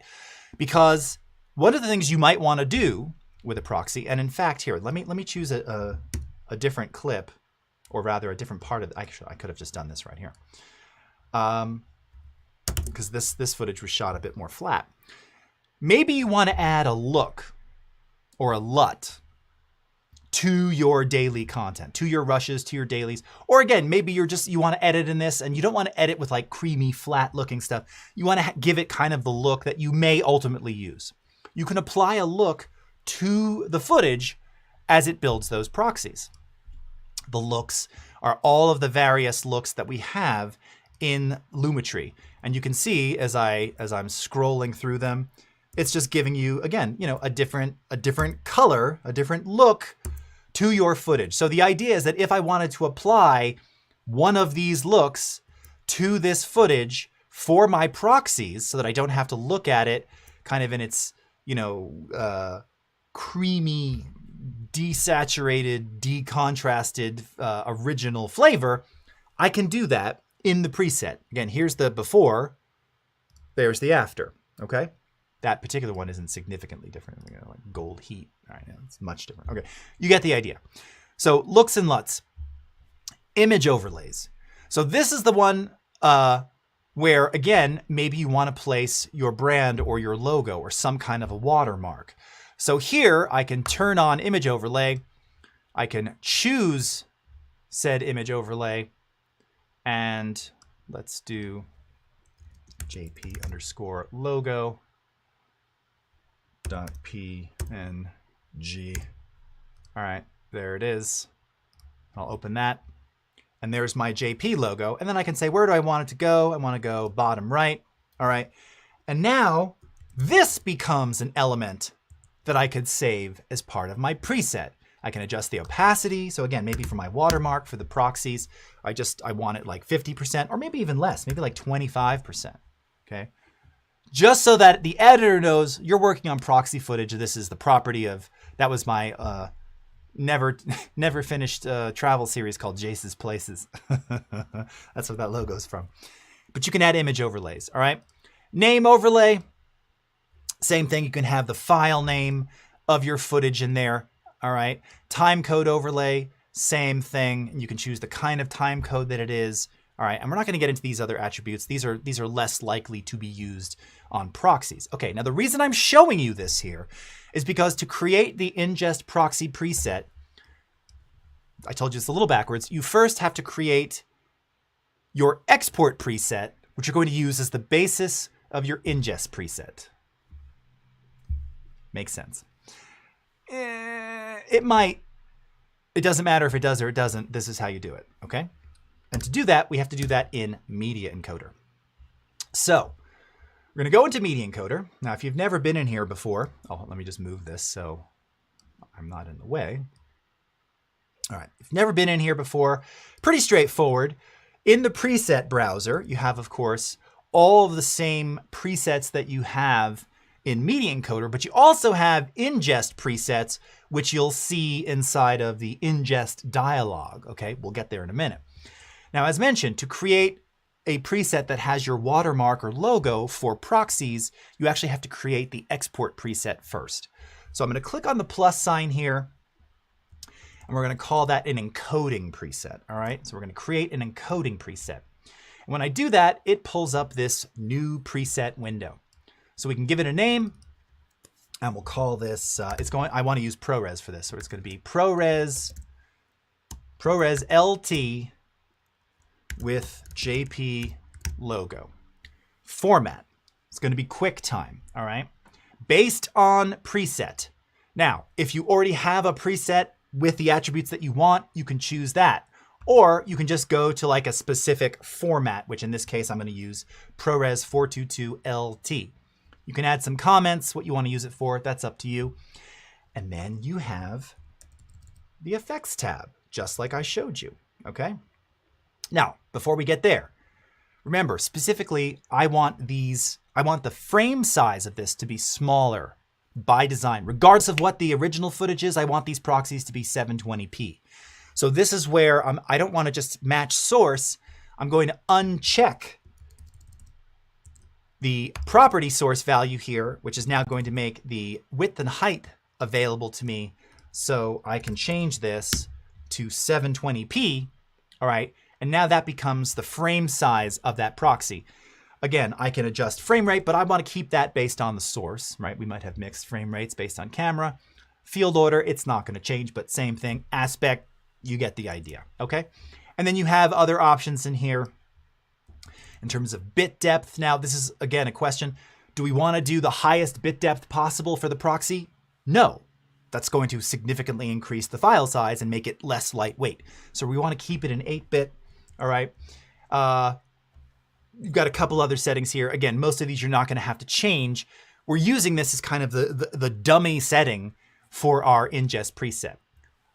Because one of the things you might want to do with a proxy, and in fact, here, let me choose a different clip, or rather a different part of it. Actually, I could have just done this right here. Because this footage was shot a bit more flat. Maybe you want to add a look or a LUT to your daily content, to your rushes, to your dailies. Or again, maybe you want to edit in this and you don't want to edit with like creamy, flat looking stuff. You want to give it kind of the look that you may ultimately use. You can apply a look to the footage as it builds those proxies. The looks are all of the various looks that we have in Lumetri. And you can see as I'm scrolling through them, it's just giving you, again, a different color, a different look to your footage. So the idea is that if I wanted to apply one of these looks to this footage for my proxies so that I don't have to look at it kind of in its, creamy, desaturated, decontrasted, original flavor, I can do that in the preset. Again, here's the before, there's the after, okay? That particular one isn't significantly different. Like gold heat. All right, it's much different. Okay, you get the idea. So looks and LUTs. Image overlays. So this is the one where, again, maybe you want to place your brand or your logo or some kind of a watermark. So here I can turn on image overlay. I can choose said image overlay. And let's do JP_logo. .png. All right, there it is. I'll open that. And there's my JP logo. And then I can say, where do I want it to go? I want to go bottom right. All right. And now this becomes an element that I could save as part of my preset. I can adjust the opacity. So again, maybe for my watermark, for the proxies, I want it like 50% or maybe even less, maybe like 25%. Okay. Just so that the editor knows you're working on proxy footage. This is the property of, that was my never finished travel series called Jason's Places. That's what that logo's from. But you can add image overlays, all right? Name overlay, same thing. You can have the file name of your footage in there, all right? Time code overlay, same thing. You can choose the kind of time code that it is. All right, and we're not going to get into these other attributes. These are less likely to be used on proxies. Okay, now the reason I'm showing you this here is because to create the ingest proxy preset, I told you it's a little backwards. You first have to create your export preset, which you're going to use as the basis of your ingest preset. Makes sense. It might. It doesn't matter if it does or it doesn't. This is how you do it, okay? And to do that, we have to do that in Media Encoder. So we're going to go into Media Encoder. Now, if you've never been in here before, let me just move this so I'm not in the way. All right, if you've never been in here before, pretty straightforward. In the preset browser, you have, of course, all of the same presets that you have in Media Encoder, but you also have ingest presets, which you'll see inside of the ingest dialog. Okay, we'll get there in a minute. Now, as mentioned, to create a preset that has your watermark or logo for proxies, you actually have to create the export preset first. So I'm going to click on the plus sign here, and we're going to call that an encoding preset. All right, so we're going to create an encoding preset. And when I do that, it pulls up this new preset window. So we can give it a name, and we'll call this, I want to use ProRes for this, so it's going to be ProRes LT with JP logo. Format, it's going to be QuickTime, all right? Based on preset. Now, if you already have a preset with the attributes that you want, you can choose that. Or you can just go to like a specific format, which in this case, I'm going to use ProRes 422 LT. You can add some comments, what you want to use it for, that's up to you. And then you have the effects tab, just like I showed you, okay? Now, before we get there, remember, specifically, I want the frame size of this to be smaller by design. Regardless of what the original footage is, I want these proxies to be 720p. So this is where I don't want to just match source. I'm going to uncheck the property source value here, which is now going to make the width and height available to me. So I can change this to 720p, all right? And now that becomes the frame size of that proxy. Again, I can adjust frame rate, but I want to keep that based on the source, right? We might have mixed frame rates based on camera. Field order, it's not going to change, but same thing. Aspect, you get the idea, okay? And then you have other options in here in terms of bit depth. Now, this is, again, a question. Do we want to do the highest bit depth possible for the proxy? No. That's going to significantly increase the file size and make it less lightweight. So we want to keep it in 8-bit, all right? You've got a couple other settings here. Again, most of these you're not going to have to change. We're using this as kind of the dummy setting for our ingest preset.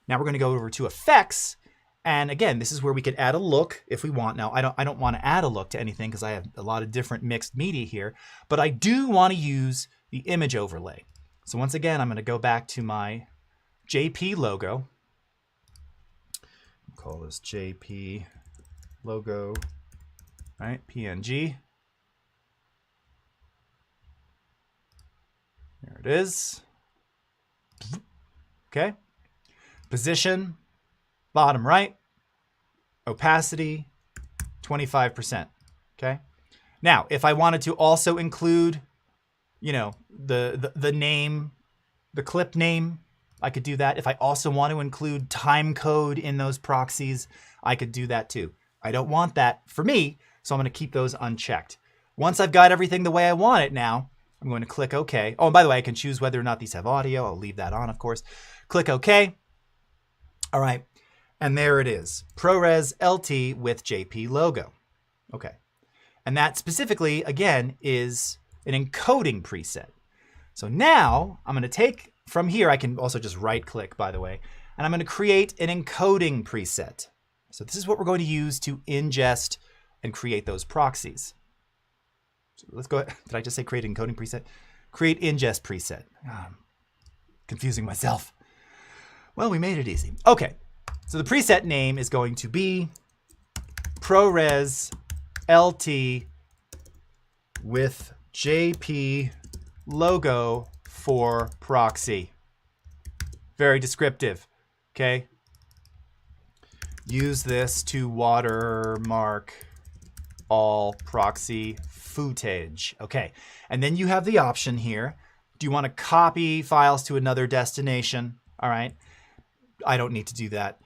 Now we're going to go over to effects. And again, this is where we could add a look if we want. Now, I don't want to add a look to anything because I have a lot of different mixed media here, but I do want to use the image overlay. So once again, I'm going to go back to my JP logo. I'll call this JP logo, right? PNG. There it is. Okay. Position, bottom right. Opacity, 25%. Okay. Now, if I wanted to also include, you know, the name, the clip name, I could do that. If I also want to include time code in those proxies, I could do that too. I don't want that for me, so I'm going to keep those unchecked. Once I've got everything the way I want it now, I'm going to click OK. Oh, and by the way, I can choose whether or not these have audio. I'll leave that on, of course. Click OK. All right. And there it is. ProRes LT with JP logo. Okay. And that specifically, again, is an encoding preset. So now I'm going to take from here, I can also just right click, by the way, and I'm going to create an encoding preset. So this is what we're going to use to ingest and create those proxies. So let's go ahead. Did I just say create encoding preset? Create ingest preset. I'm confusing myself. Well, we made it easy. Okay. So the preset name is going to be ProRes LT with JP logo for proxy. Very descriptive. Okay. Use this to watermark all proxy footage. Okay. And then you have the option here. Do you want to copy files to another destination? All right. I don't need to do that.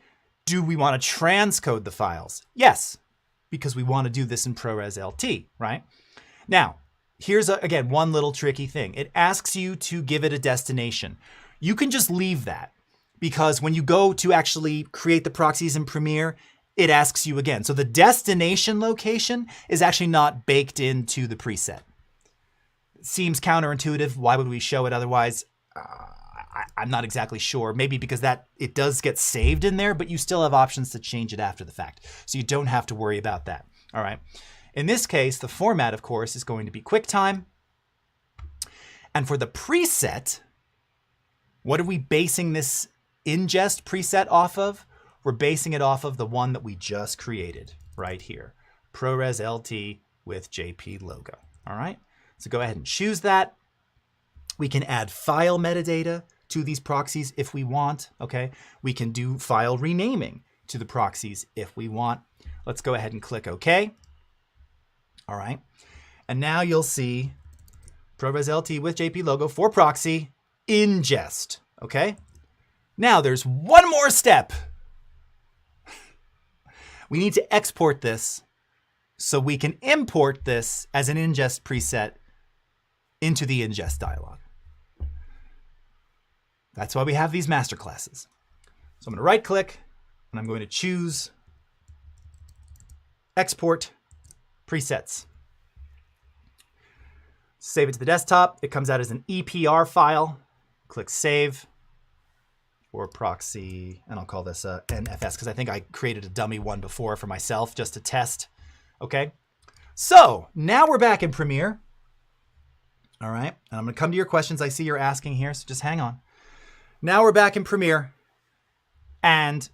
Do we want to transcode the files? Yes, because we want to do this in ProRes LT, right? Now, here's, again, one little tricky thing. It asks you to give it a destination. You can just leave that because when you go to actually create the proxies in Premiere, it asks you again. So the destination location is actually not baked into the preset. It seems counterintuitive. Why would we show it otherwise? I'm not exactly sure. Maybe because that it does get saved in there, but you still have options to change it after the fact. So you don't have to worry about that. All right. In this case, the format, of course, is going to be QuickTime. And for the preset, what are we basing this ingest preset off of? We're basing it off of the one that we just created right here. ProRes LT with JP logo. All right. So go ahead and choose that. We can add file metadata to these proxies if we want, okay? We can do file renaming to the proxies if we want. Let's go ahead and click OK. All right. And now you'll see ProRes LT with JP logo for proxy ingest, okay? Now there's one more step. We need to export this so we can import this as an ingest preset into the ingest dialog. That's why we have these masterclasses. So I'm going to right click and I'm going to choose Export Presets. Save it to the desktop. It comes out as an EPR file. Click Save or Proxy, and I'll call this NFS because I think I created a dummy one before for myself just to test. Okay. So now we're back in Premiere. All right, and I'm gonna come to your questions I see you're asking here, so just hang on. Now we're back in Premiere, and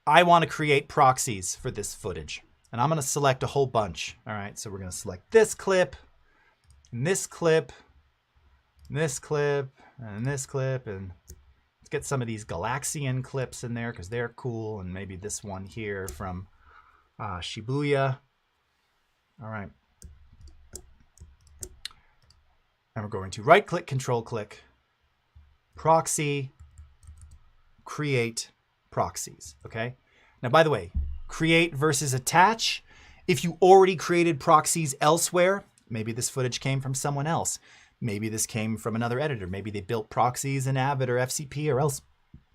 I wanna create proxies for this footage. And I'm gonna select a whole bunch. All right, so we're gonna select this clip, and this clip, and this clip, and this clip, and let's get some of these Galaxian clips in there because they're cool, and maybe this one here from Shibuya. All right. And we're going to right-click, control-click, proxy, create proxies, okay? Now, by the way, create versus attach. If you already created proxies elsewhere, maybe this footage came from someone else. Maybe this came from another editor. Maybe they built proxies in Avid or FCP or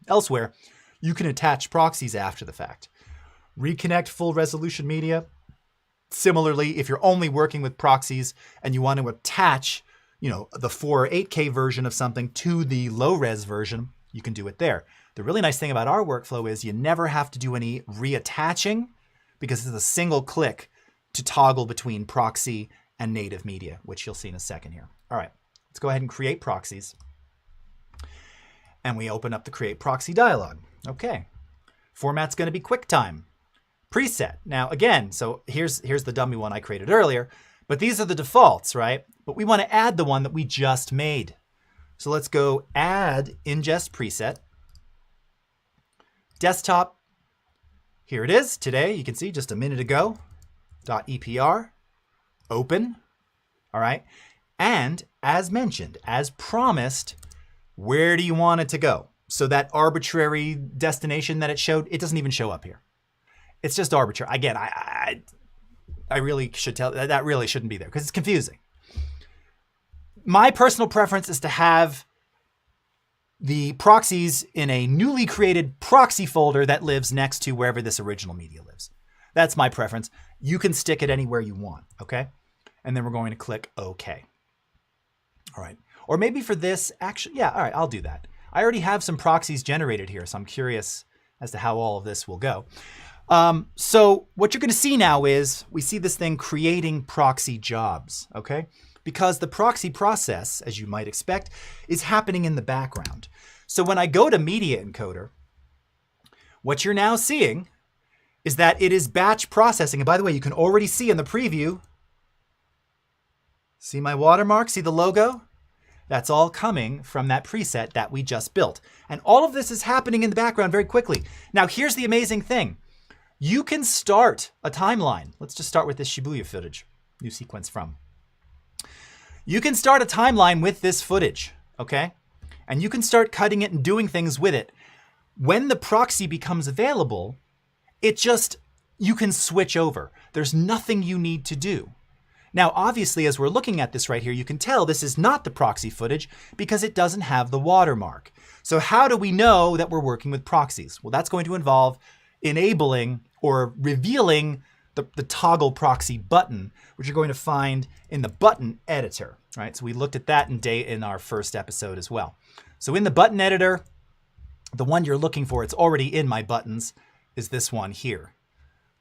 elsewhere. You can attach proxies after the fact. Reconnect full resolution media. Similarly, if you're only working with proxies and you want to attach, you know, the 4 or 8K version of something to the low-res version, you can do it there. The really nice thing about our workflow is you never have to do any reattaching because it's a single click to toggle between proxy and native media, which you'll see in a second here. All right, let's go ahead and create proxies. And we open up the Create Proxy dialog. Okay, format's going to be QuickTime. Preset. Now, again, so here's the dummy one I created earlier, but these are the defaults, right? But we want to add the one that we just made. So let's go add ingest preset. Desktop, here it is today. You can see just a minute ago, .epr, open, all right? And as mentioned, as promised, where do you want it to go? So that arbitrary destination that it showed, it doesn't even show up here. It's just arbitrary. Again, I really should tell, that really shouldn't be there because it's confusing. My personal preference is to have the proxies in a newly created proxy folder that lives next to wherever this original media lives. That's my preference. You can stick it anywhere you want, okay? And then we're going to click OK. All right. Or maybe for this, actually, yeah, all right, I'll do that. I already have some proxies generated here, so I'm curious as to how all of this will go. So what you're going to see now is we see this thing creating proxy jobs, okay? Because the proxy process, as you might expect, is happening in the background. So when I go to Media Encoder, what you're now seeing is that it is batch processing. And by the way, you can already see in the preview, see my watermark, see the logo? That's all coming from that preset that we just built. And all of this is happening in the background very quickly. Now, here's the amazing thing. You can start a timeline. Let's just start with this Shibuya footage, new sequence from. You can start a timeline with this footage, okay? And you can start cutting it and doing things with it. When the proxy becomes available, you can switch over. There's nothing you need to do. Now, obviously, as we're looking at this right here, you can tell this is not the proxy footage because it doesn't have the watermark. So how do we know that we're working with proxies? Well, that's going to involve enabling or revealing the toggle proxy button, which you're going to find in the button editor, right? So we looked at that in our first episode as well. So in the button editor, the one you're looking for, it's already in my buttons, is this one here,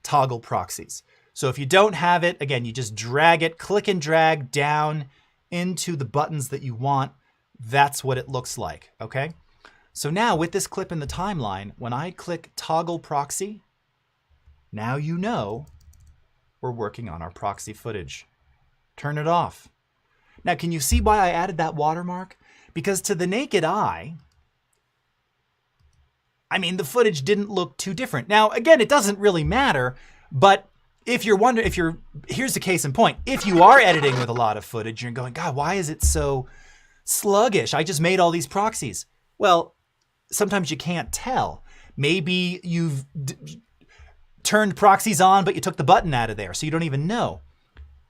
toggle proxies. So if you don't have it, again, you just drag it, click and drag down into the buttons that you want. That's what it looks like, okay? So now with this clip in the timeline, when I click toggle proxy, now you know we're working on our proxy footage. Turn it off. Now, can you see why I added that watermark? Because to the naked eye, I mean, the footage didn't look too different. Now, again, it doesn't really matter, but if you're wondering, here's the case in point. If you are editing with a lot of footage, you're going, God, why is it so sluggish? I just made all these proxies. Well, sometimes you can't tell. Maybe you've turned proxies on, but you took the button out of there, so you don't even know.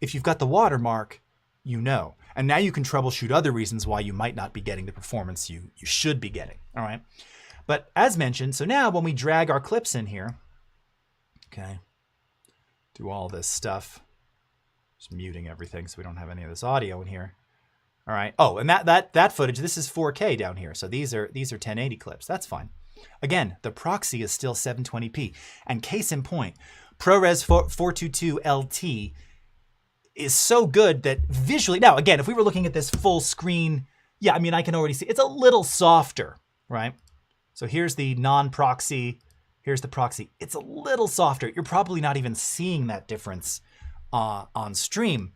If you've got the watermark, you know. And now you can troubleshoot other reasons why you might not be getting the performance you should be getting, all right? But as mentioned, so now when we drag our clips in here, okay, do all this stuff, just muting everything so we don't have any of this audio in here. All right. Oh, and that footage, this is 4K down here. So these are 1080 clips. That's fine. Again, the proxy is still 720p. And case in point, ProRes 422 LT is so good that visually, now again, if we were looking at this full screen, yeah, I mean, I can already see it's a little softer, right? So here's the non-proxy, here's the proxy. It's a little softer. You're probably not even seeing that difference on stream,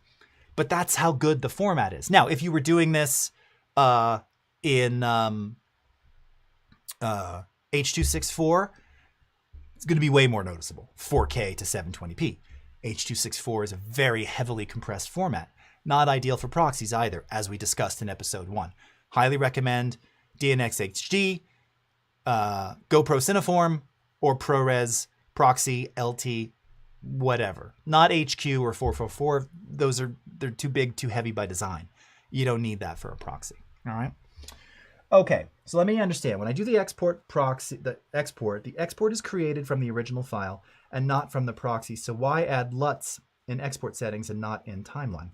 but that's how good the format is. Now, if you were doing this in H.264, it's going to be way more noticeable, 4K to 720p. H.264 is a very heavily compressed format. Not ideal for proxies either, as we discussed in episode 1. Highly recommend DNX HD, GoPro Cineform, or ProRes, Proxy, LT, whatever. Not HQ or 444. They're too big, too heavy by design. You don't need that for a proxy. All right. Okay, so let me understand. When I do the export the export is created from the original file and not from the proxy. So why add LUTs in export settings and not in timeline?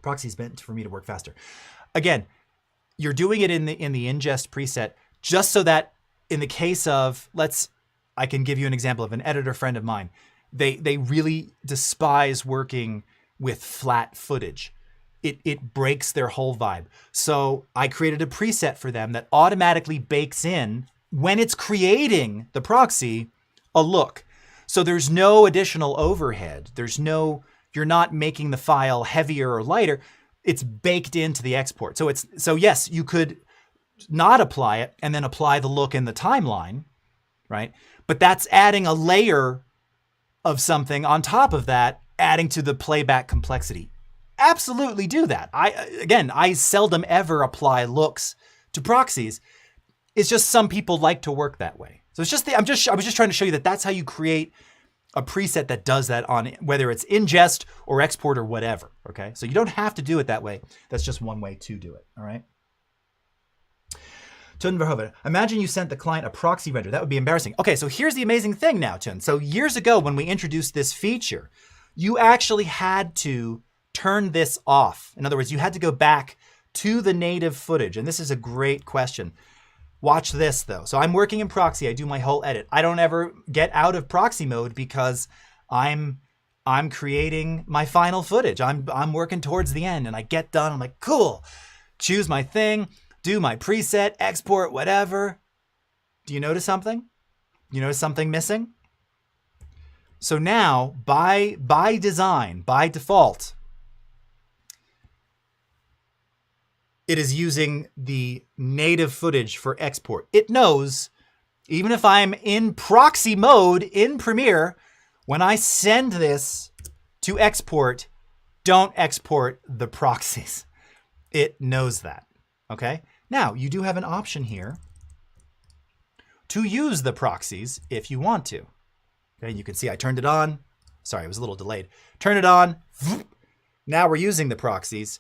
Proxy is meant for me to work faster. Again, you're doing it in the ingest preset just so that in the case of, I can give you an example of an editor friend of mine. They really despise working with flat footage. It breaks their whole vibe. So I created a preset for them that automatically bakes in, when it's creating the proxy, a look. So there's no additional overhead. You're not making the file heavier or lighter. It's baked into the export. So yes, you could not apply it and then apply the look in the timeline, right? But that's adding a layer of something on top of that, adding to the playback complexity. Absolutely do that. I seldom ever apply looks to proxies. It's just some people like to work that way. So it's just I was just trying to show you that that's how you create a preset that does that on whether it's ingest or export or whatever. Okay, so you don't have to do it that way. That's just one way to do it. All right. Tun Verhoeven, imagine you sent the client a proxy render. That would be embarrassing. Okay, so here's the amazing thing now, Tun. So years ago when we introduced this feature, you actually had to turn this off. In other words, you had to go back to the native footage. And this is a great question. Watch this though. So I'm working in proxy. I do my whole edit. I don't ever get out of proxy mode because I'm creating my final footage. I'm working towards the end and I get done. I'm like, cool. Choose my thing, do my preset, export, whatever. Do you notice something? You notice something missing? So now by design, by default, it is using the native footage for export. It knows, even if I'm in proxy mode in Premiere, when I send this to export, don't export the proxies. It knows that, okay? Now, you do have an option here to use the proxies if you want to. Okay, you can see I turned it on. Sorry, it was a little delayed. Turn it on. Now we're using the proxies.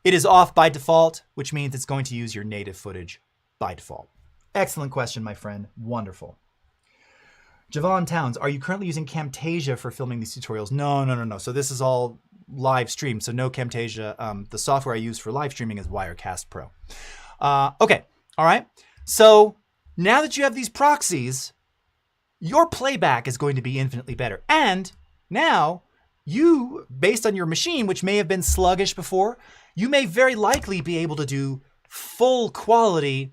It is off by default, which means it's going to use your native footage by default. Excellent question, my friend. Wonderful. Javon Towns, are you currently using Camtasia for filming these tutorials? No. So this is all live stream, so no Camtasia. The software I use for live streaming is Wirecast Pro. Okay, all right. So now that you have these proxies, your playback is going to be infinitely better. And now you, based on your machine, which may have been sluggish before, you may very likely be able to do full quality,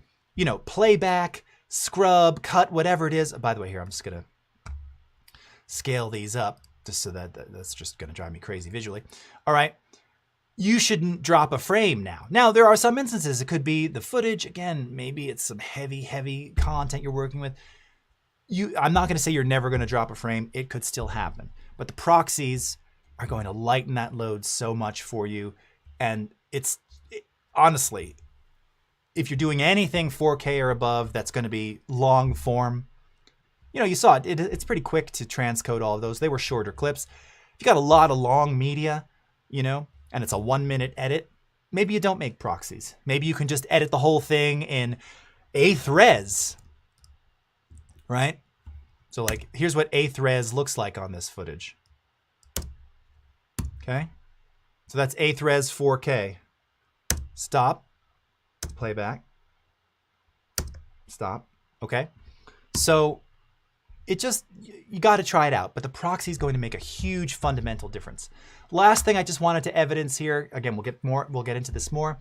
playback, scrub, cut, whatever it is. By the way, here, I'm just going to scale these up just so that's just going to drive me crazy visually. All right. You shouldn't drop a frame now. Now, there are some instances. It could be the footage. Again, maybe it's some heavy content you're working with. I'm not going to say you're never going to drop a frame. It could still happen. But the proxies are going to lighten that load so much for you. And honestly, if you're doing anything 4K or above, that's going to be long form. You saw it. It's pretty quick to transcode all of those. They were shorter clips. If you got a lot of long media, and it's a 1-minute edit, maybe you don't make proxies. Maybe you can just edit the whole thing in 8th res, right? So like, here's what 8th res looks like on this footage. Okay. So that's 8th res 4K. Stop. Playback. Stop. Okay. So you got to try it out, but the proxy is going to make a huge fundamental difference. Last thing I just wanted to evidence here, again, we'll get into this more.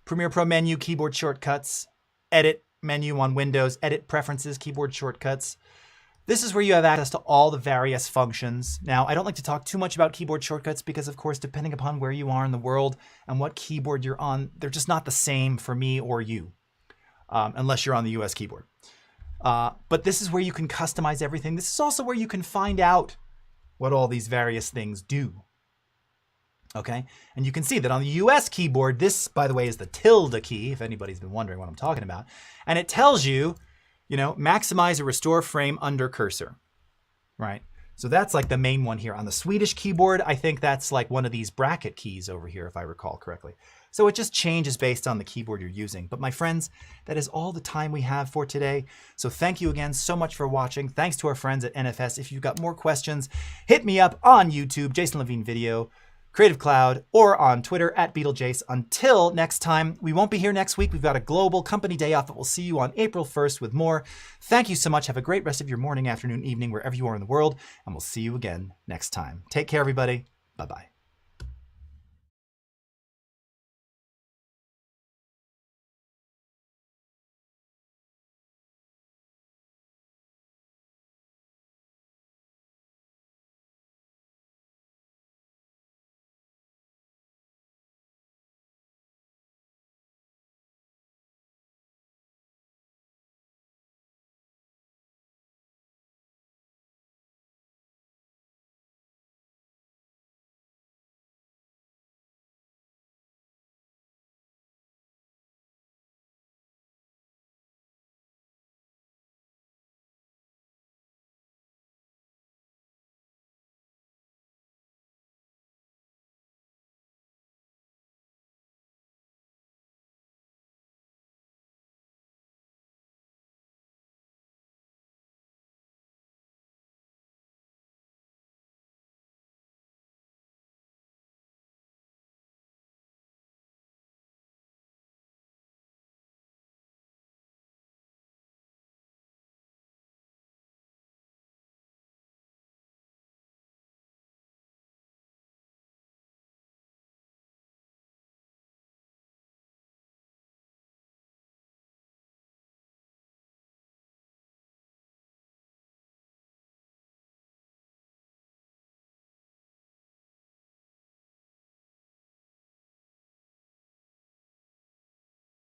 Premiere Pro menu, keyboard shortcuts, edit menu on Windows, edit preferences, keyboard shortcuts. This is where you have access to all the various functions. Now, I don't like to talk too much about keyboard shortcuts because, of course, depending upon where you are in the world and what keyboard you're on, they're just not the same for me or you, unless you're on the US keyboard. But this is where you can customize everything. This is also where you can find out what all these various things do. Okay, and you can see that on the US keyboard, this, by the way, is the tilde key, if anybody's been wondering what I'm talking about. And it tells you, maximize or restore frame under cursor, right? So that's like the main one here. On the Swedish keyboard, I think that's like one of these bracket keys over here, if I recall correctly. So it just changes based on the keyboard you're using. But my friends, that is all the time we have for today. So thank you again so much for watching. Thanks to our friends at NFS. If you've got more questions, hit me up on YouTube, Jason Levine Video, Creative Cloud, or on Twitter at Beetlejace. Until next time, we won't be here next week. We've got a global company day off, but we'll see you on April 1st with more. Thank you so much. Have a great rest of your morning, afternoon, evening, wherever you are in the world, and we'll see you again next time. Take care, everybody. Bye-bye.